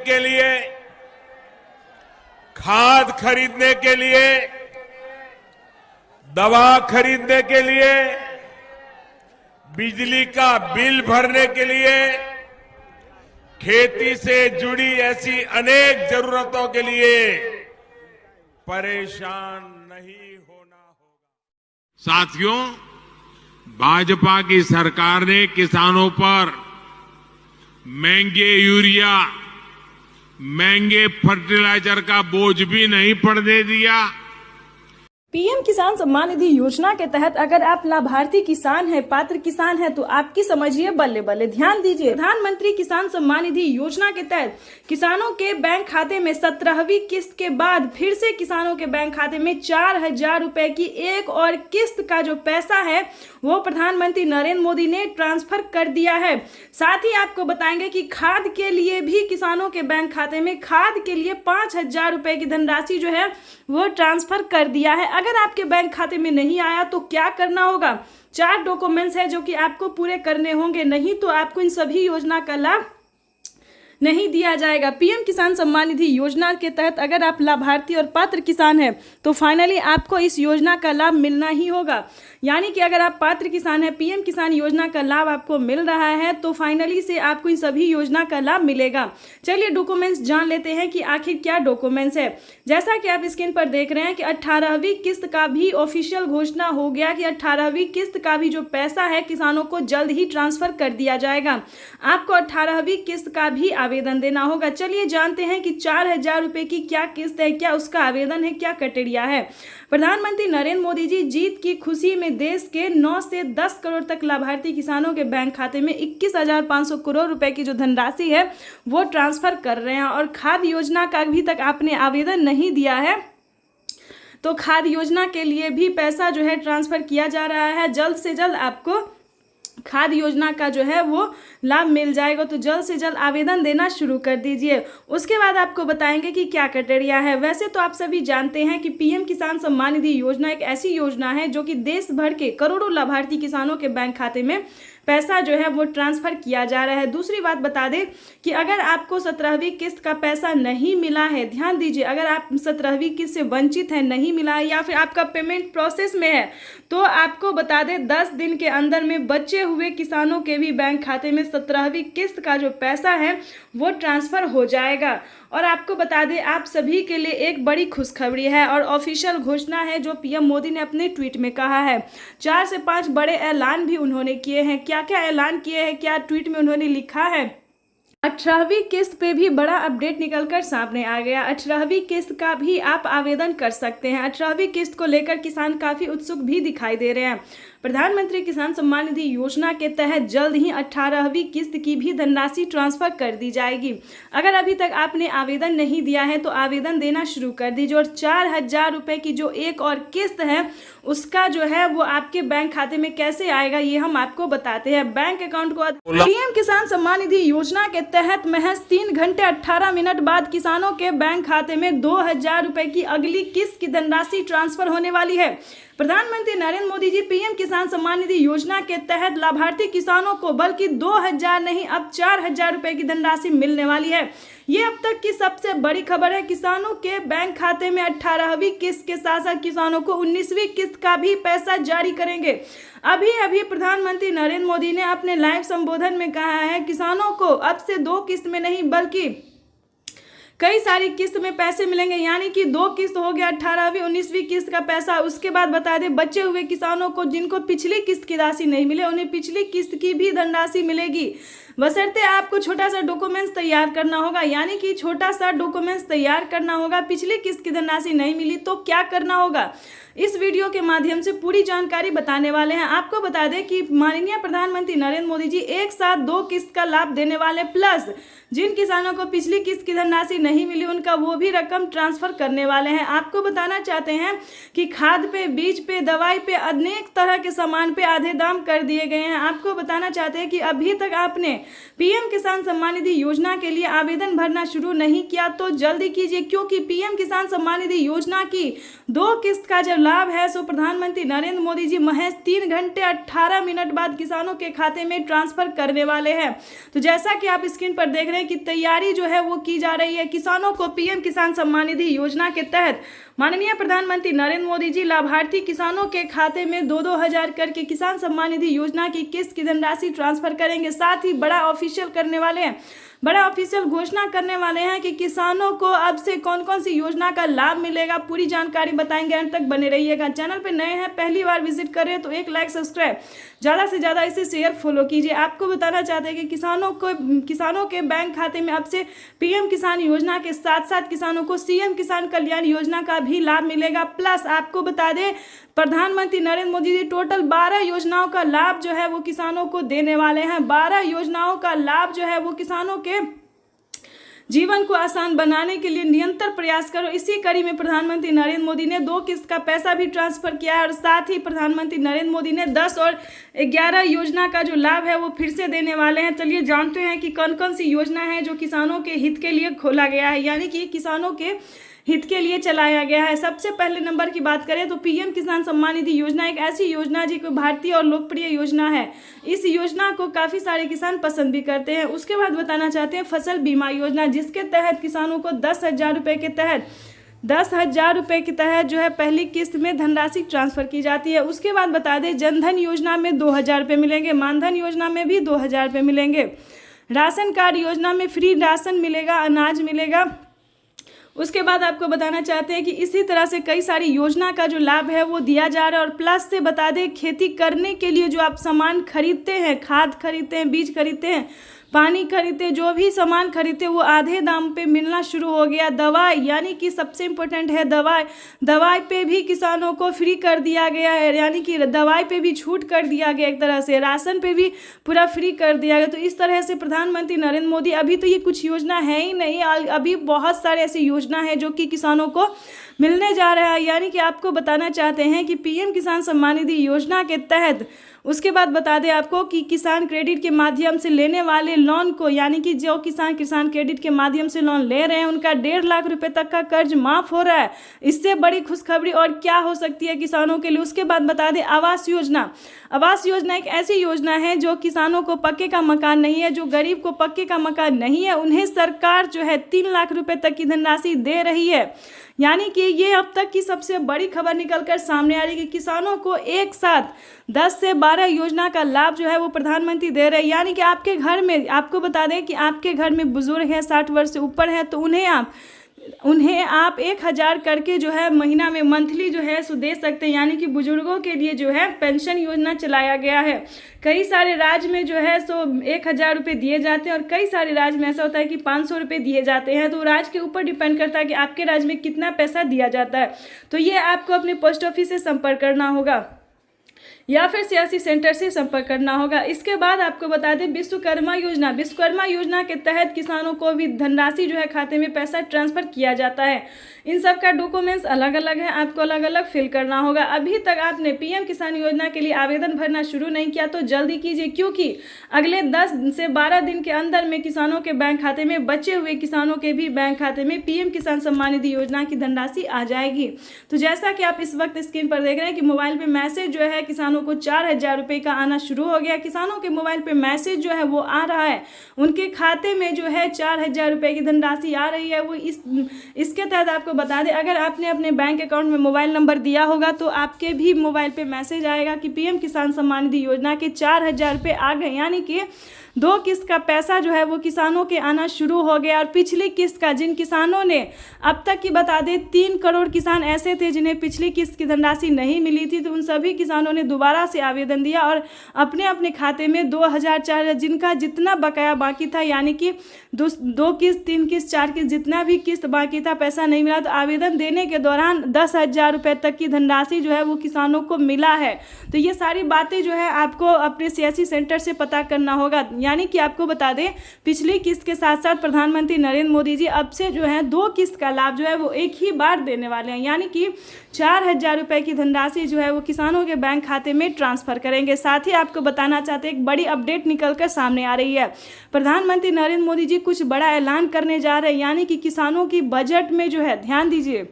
के लिए, खाद खरीदने के लिए, दवा खरीदने के लिए, बिजली का बिल भरने के लिए, खेती से जुड़ी ऐसी अनेक जरूरतों के लिए परेशान नहीं होना होगा। साथियों, भाजपा की सरकार ने किसानों पर महंगे यूरिया, महंगे फर्टिलाइजर का बोझ भी नहीं पड़ने दिया। पीएम किसान सम्मान निधि योजना के तहत अगर आप लाभार्थी किसान हैं, पात्र किसान हैं, तो आपकी समझिए बल्ले बल्ले। ध्यान दीजिए, प्रधानमंत्री किसान सम्मान निधि योजना के तहत किसानों के बैंक खाते में 17वीं किस्त के बाद फिर से किसानों के बैंक खाते में 4,000 रुपए की एक और किस्त का जो पैसा है वो प्रधानमंत्री नरेंद्र मोदी ने ट्रांसफर कर दिया है। साथ ही आपको बताएंगे कि खाद के लिए भी किसानों के बैंक खाते में खाद के लिए 5,000 रुपए की धनराशि जो है वो ट्रांसफर कर दिया है। अगर आपके बैंक खाते में नहीं आया तो क्या करना होगा? 4 डॉक्यूमेंट्स है जो कि आपको पूरे करने होंगे, नहीं तो आपको इन सभी योजना का लाभ नहीं दिया जाएगा। पीएम किसान सम्मान निधि योजना के तहत अगर आप लाभार्थी और पात्र किसान हैं तो फाइनली आपको इस योजना का लाभ मिलना ही होगा। यानी कि अगर आप पात्र किसान हैं, पीएम किसान योजना का लाभ आपको मिल रहा है तो फाइनली से आपको इन सभी योजना का लाभ मिलेगा। चलिए डॉक्यूमेंट्स जान लेते हैं कि आखिर क्या डॉक्यूमेंट्स है। जैसा कि आप स्क्रीन पर देख रहे हैं कि 18वीं किस्त का भी ऑफिशियल घोषणा हो गया कि 18वीं किस्त का भी जो पैसा है किसानों को जल्द ही ट्रांसफर कर दिया जाएगा। आपको 18वीं किस्त का भी आवेदन देना होगा। चलिए जानते हैं कि 4,000 रुपए की क्या किस्त है, क्या उसका आवेदन है, क्या क्राइटेरिया है। प्रधानमंत्री नरेंद्र मोदी जी जीत की खुशी में देश के 9 से 10 करोड़ तक लाभार्थी किसानों के बैंक खाते में 21,500 करोड़ रुपए की जो धनराशि है वो ट्रांसफर कर रहे हैं। और खाद्य योजना का अभी तक आपने आवेदन नहीं दिया है तो खाद्य योजना के लिए भी पैसा जो है ट्रांसफर किया जा रहा है। जल्द से जल्द आपको खाद्य योजना का जो है वो लाभ मिल जाएगा, तो जल्द से जल्द आवेदन देना शुरू कर दीजिए। उसके बाद आपको बताएंगे कि क्या क्राइटेरिया है। वैसे तो आप सभी जानते हैं कि पीएम किसान सम्मान निधि योजना एक ऐसी योजना है जो कि देश भर के करोड़ों लाभार्थी किसानों के बैंक खाते में पैसा जो है वो ट्रांसफर किया जा रहा है। दूसरी बात बता दें कि अगर आपको 17वीं किस्त का पैसा नहीं मिला है, ध्यान दीजिए, अगर आप 17वीं किस्त से वंचित हैं, नहीं मिला है या फिर आपका पेमेंट प्रोसेस में है तो आपको बता दें 10 दिन के अंदर में बचे हुए किसानों के भी बैंक खाते में 17वीं किस्त का जो पैसा है वो ट्रांसफर हो जाएगा। और आपको बता दें आप सभी के लिए एक बड़ी खुशखबरी है और ऑफिशियल घोषणा है जो पीएम मोदी ने अपने ट्वीट में कहा है। 4 से 5 बड़े ऐलान भी उन्होंने किए हैं। क्या क्या ऐलान किए हैं, क्या ट्वीट में उन्होंने लिखा है? 18वीं किस्त पे भी बड़ा अपडेट निकलकर सामने आ गया। 18वीं किस्त का भी आप आवेदन कर सकते हैं। 18वीं किस्त को लेकर किसान काफी उत्सुक भी दिखाई दे रहे हैं। प्रधानमंत्री किसान सम्मान निधि योजना के तहत जल्द ही 18वीं किस्त की भी धनराशि ट्रांसफर कर दी जाएगी। अगर अभी तक आपने आवेदन नहीं दिया है तो आवेदन देना शुरू कर दीजिए। और 4,000 रुपए की जो एक और किस्त है उसका जो है वो आपके बैंक खाते में कैसे आएगा ये हम आपको बताते हैं। बैंक अकाउंट को पीएम किसान सम्मान निधि योजना के तहत महज 3 घंटे 18 मिनट बाद किसानों के बैंक खाते में 2,000 रुपए की अगली किस्त की धनराशि ट्रांसफर होने वाली है। प्रधानमंत्री नरेंद्र मोदी जी पीएम किसान सम्मान निधि योजना के तहत लाभार्थी किसानों को बल्कि 2,000 नहीं अब 4,000 रुपए की धनराशि मिलने वाली है। ये अब तक की सबसे बड़ी खबर है। किसानों के बैंक खाते में 18वीं किस्त के साथ साथ किसानों को 19वीं किस्त का भी पैसा जारी करेंगे। अभी प्रधानमंत्री नरेंद्र मोदी ने अपने लाइव संबोधन में कहा है किसानों को अब से 2 किस्त में नहीं बल्कि कई सारी किस्त में पैसे मिलेंगे। यानी कि 2 किस्त हो गया, 18वीं 19वीं किस्त का पैसा। उसके बाद बता दें बचे हुए किसानों को जिनको पिछली किस्त की राशि नहीं मिले उन्हें पिछली किस्त की भी धनराशि मिलेगी। बशर्ते आपको छोटा सा डॉक्यूमेंट्स तैयार करना होगा। यानी कि छोटा सा डॉक्यूमेंट्स तैयार करना होगा। पिछली किस्त की धनराशि नहीं मिली तो क्या करना होगा, इस वीडियो के माध्यम से पूरी जानकारी बताने वाले हैं। आपको बता दें कि माननीय प्रधानमंत्री नरेंद्र मोदी जी एक साथ 2 किस्त का लाभ देने वाले, प्लस जिन किसानों को पिछली किस्त की धनराशि नहीं मिली उनका वो भी रकम ट्रांसफर करने वाले हैं। आपको बताना चाहते हैं कि खाद पे, बीज पे, दवाई पे, अनेक तरह के सामान पे आधे दाम कर दिए गए हैं। आपको बताना चाहते हैं कि अभी तक आपने पीएम किसान सम्मान निधि योजना के लिए आवेदन भरना शुरू नहीं किया तो जल्दी कीजिए, क्योंकि पीएम किसान सम्मान निधि योजना की 2 किस्त का जो लाभ है सो प्रधानमंत्री नरेंद्र मोदी जी महज 3 घंटे 18 मिनट बाद किसानों के खाते में ट्रांसफर करने वाले हैं। तो जैसा कि आप स्क्रीन पर देख रहे हैं कि तैयारी जो है वो की जा रही है। किसानों को पीएम किसान सम्मान निधि योजना के तहत माननीय प्रधानमंत्री नरेंद्र मोदी जी लाभार्थी किसानों के खाते में 2-2 हजार करके किसान सम्मान निधि योजना की किस्त की धनराशि ट्रांसफर करेंगे। साथ ही बड़ा ऑफिशियल घोषणा करने वाले हैं कि किसानों को अब से कौन कौन सी योजना का लाभ मिलेगा, पूरी जानकारी बताएंगे। अंत तक बने रहिएगा। चैनल पे नए हैं, पहली बार विजिट कर रहे हैं तो एक लाइक, सब्सक्राइब, ज़्यादा से ज़्यादा इसे शेयर फॉलो कीजिए। आपको बताना चाहते हैं कि किसानों के बैंक खाते में अब से पीएम किसान योजना के साथ साथ किसानों को सीएम किसान कल्याण योजना का भी लाभ मिलेगा। प्लस आपको बता दें प्रधानमंत्री नरेंद्र मोदी जी टोटल 12 योजनाओं का लाभ जो है वो किसानों को देने वाले हैं। 12 योजनाओं का लाभ जो है वो किसानों के जीवन को आसान बनाने के लिए निरंतर प्रयास करो। इसी कड़ी में प्रधानमंत्री नरेंद्र मोदी ने 2 किस्त का पैसा भी ट्रांसफर किया है और साथ ही प्रधानमंत्री नरेंद्र मोदी ने 10 और 11 योजना का जो लाभ है वो फिर से देने वाले हैं। चलिए जानते हैं कि कौन कौन सी योजना है जो किसानों के हित के लिए खोला गया है, यानी कि किसानों के हित के लिए चलाया गया है। सबसे पहले नंबर की बात करें तो पीएम किसान सम्मान निधि योजना एक ऐसी योजना जी को भारतीय और लोकप्रिय योजना है। इस योजना को काफ़ी सारे किसान पसंद भी करते हैं। उसके बाद बताना चाहते हैं फसल बीमा योजना, जिसके तहत किसानों को 10,000 रुपये के तहत जो है पहली किस्त में धनराशि ट्रांसफर की जाती है। उसके बाद बता दें जनधन योजना में 2,000 रुपये मिलेंगे, मानधन योजना में भी 2,000 रुपये मिलेंगे, राशन कार्ड योजना में फ्री राशन मिलेगा, अनाज मिलेगा। उसके बाद आपको बताना चाहते हैं कि इसी तरह से कई सारी योजना का जो लाभ है वो दिया जा रहा है। और प्लस से बता दें खेती करने के लिए जो आप सामान खरीदते हैं, खाद खरीदते हैं, बीज खरीदते हैं, पानी खरीदते, जो भी सामान खरीदते वो आधे दाम पे मिलना शुरू हो गया। दवाई, यानी कि सबसे इम्पोर्टेंट है दवाई पे भी किसानों को फ्री कर दिया गया है, यानी कि दवाई पे भी छूट कर दिया गया एक तरह से, राशन पे भी पूरा फ्री कर दिया गया। तो इस तरह से प्रधानमंत्री नरेंद्र मोदी, अभी तो ये कुछ योजना है ही नहीं, अभी बहुत सारे ऐसी योजना है जो कि किसानों को मिलने जा रहा है। यानी कि आपको बताना चाहते हैं कि पीएम किसान सम्मान निधि योजना के तहत उसके बाद बता दें आपको कि किसान क्रेडिट के माध्यम से लेने वाले लोन को, यानी कि जो किसान क्रेडिट के माध्यम से लोन ले रहे हैं उनका 1.5 लाख रुपए तक का कर्ज माफ हो रहा है। इससे बड़ी खुशखबरी और क्या हो सकती है किसानों के लिए। उसके बाद बता दें आवास योजना एक ऐसी योजना है जो किसानों को पक्के का मकान नहीं है, जो गरीब को पक्के का मकान नहीं है, उन्हें सरकार जो है 3 लाख रुपए तक की धनराशि दे रही है। यानी कि ये अब तक की सबसे बड़ी खबर निकलकर सामने आ रही है कि किसानों को एक साथ 10 से 12 योजना का लाभ जो है वो प्रधानमंत्री दे रहे हैं। यानी कि आपके घर में, आपको बता दें कि आपके घर में बुजुर्ग हैं, 60 वर्ष से ऊपर है, तो उन्हें आप 1,000 करके जो है महीना में मंथली जो है सो दे सकते हैं। यानी कि बुजुर्गों के लिए जो है पेंशन योजना चलाया गया है। कई सारे राज्य में जो है सो 1,000 रुपये दिए जाते हैं और कई सारे राज्य में ऐसा होता है कि 500 रुपये दिए जाते हैं। तो राज्य के ऊपर डिपेंड करता है कि आपके राज्य में कितना पैसा दिया जाता है। तो ये आपको अपने पोस्ट ऑफिस से संपर्क करना होगा या फिर सीएससी सेंटर से संपर्क करना होगा। इसके बाद आपको बता दें विश्वकर्मा योजना के तहत किसानों को भी धनराशि जो है खाते में पैसा ट्रांसफर किया जाता है। इन सब का डॉक्यूमेंट्स अलग अलग है, आपको अलग अलग फिल करना होगा। अभी तक आपने पीएम किसान योजना के लिए आवेदन भरना शुरू नहीं किया तो जल्दी कीजिए, क्योंकि अगले 10 से 12 दिन के अंदर में किसानों के बैंक खाते में, बचे हुए किसानों के भी बैंक खाते में पीएम किसान सम्मान निधि योजना की धनराशि आ जाएगी। तो जैसा कि आप इस वक्त स्क्रीन पर देख रहे हैं कि मोबाइल पे मैसेज जो है किसानों को 4,000 रुपये का आना शुरू हो गया। किसानों के मोबाइल पे मैसेज जो है वो आ रहा है, उनके खाते में जो है 4,000 रुपये की धनराशि आ रही है। वो इसके तहत आपको बता दें, अगर आपने अपने बैंक अकाउंट में मोबाइल नंबर दिया होगा तो आपके भी मोबाइल पे मैसेज आएगा कि पीएम किसान सम्मान निधि योजना के 4,000 रुपये आ गए। यानी कि 2 किस्त का पैसा जो है वो किसानों के आना शुरू हो गया। और पिछली किस्त का, जिन किसानों ने अब तक की बता दें 3 करोड़ किसान ऐसे थे जिन्हें पिछली किस्त की धनराशि नहीं मिली थी, तो उन सभी किसानों ने दोबारा से आवेदन दिया और अपने अपने खाते में 2,000, 4,000 जिनका जितना बकाया बाकी था, यानी कि 2 किस्त, 3 किस्त, 4 किस्त जितना भी किस्त बाकी था पैसा नहीं मिला, तो आवेदन देने के दौरान 10,000 रुपये तक की धनराशि जो है वो किसानों को मिला है। तो ये सारी बातें जो है आपको अपने सीएससी सेंटर से पता करना होगा। यानी कि आपको बता दें पिछली किस्त के साथ साथ प्रधानमंत्री नरेंद्र मोदी जी अब से जो है 2 किस्त का लाभ जो है वो एक ही बार देने वाले हैं, यानी कि 4,000 रुपये की धनराशि जो है वो किसानों के बैंक खाते में ट्रांसफर करेंगे। साथ ही आपको बताना चाहते हैं एक बड़ी अपडेट निकलकर सामने आ रही है। प्रधानमंत्री नरेंद्र मोदी जी कुछ बड़ा ऐलान करने जा रहे हैं, यानी कि किसानों की बजट में जो है, ध्यान दीजिए,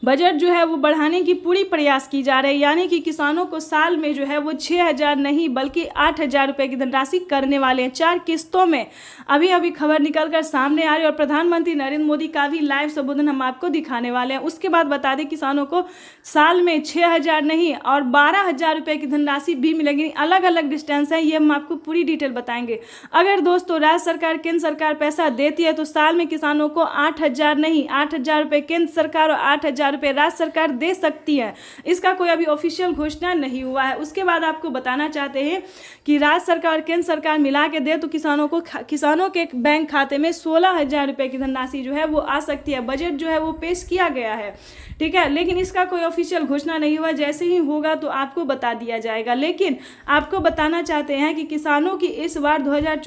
बजट जो है वो बढ़ाने की पूरी प्रयास की जा रही है, यानी कि किसानों को साल में जो है वो 6,000 नहीं बल्कि 8,000 रुपये की धनराशि करने वाले हैं 4 किस्तों में। अभी खबर निकलकर सामने आ रही है और प्रधानमंत्री नरेंद्र मोदी का भी लाइव संबोधन हम आपको दिखाने वाले हैं। उसके बाद बता दें किसानों को साल में 6,000 नहीं और 12,000 रुपये की धनराशि भी मिलेगी। अलग अलग डिस्टेंस है, ये हम आपको पूरी डिटेल बताएंगे। अगर दोस्तों राज्य सरकार केंद्र सरकार पैसा देती है तो साल में किसानों को 8,000 नहीं 8,000 रुपये केंद्र सरकार और 8,000 रुपये राज्य सरकार दे सकती है। इसका कोई अभी ऑफिशियल घोषणा नहीं हुआ है। उसके बाद आपको बताना चाहते हैं कि राज्य सरकार और केंद्र सरकार मिला के दे तो किसानों के बैंक खाते में 16,000 रुपये की धनराशि जो है वो आ सकती है। बजट जो है वो पेश किया गया है, ठीक है, लेकिन इसका कोई ऑफिशियल घोषणा नहीं हुआ। जैसे ही होगा तो आपको बता दिया जाएगा। लेकिन आपको बताना चाहते हैं कि किसानों की इस बार 2024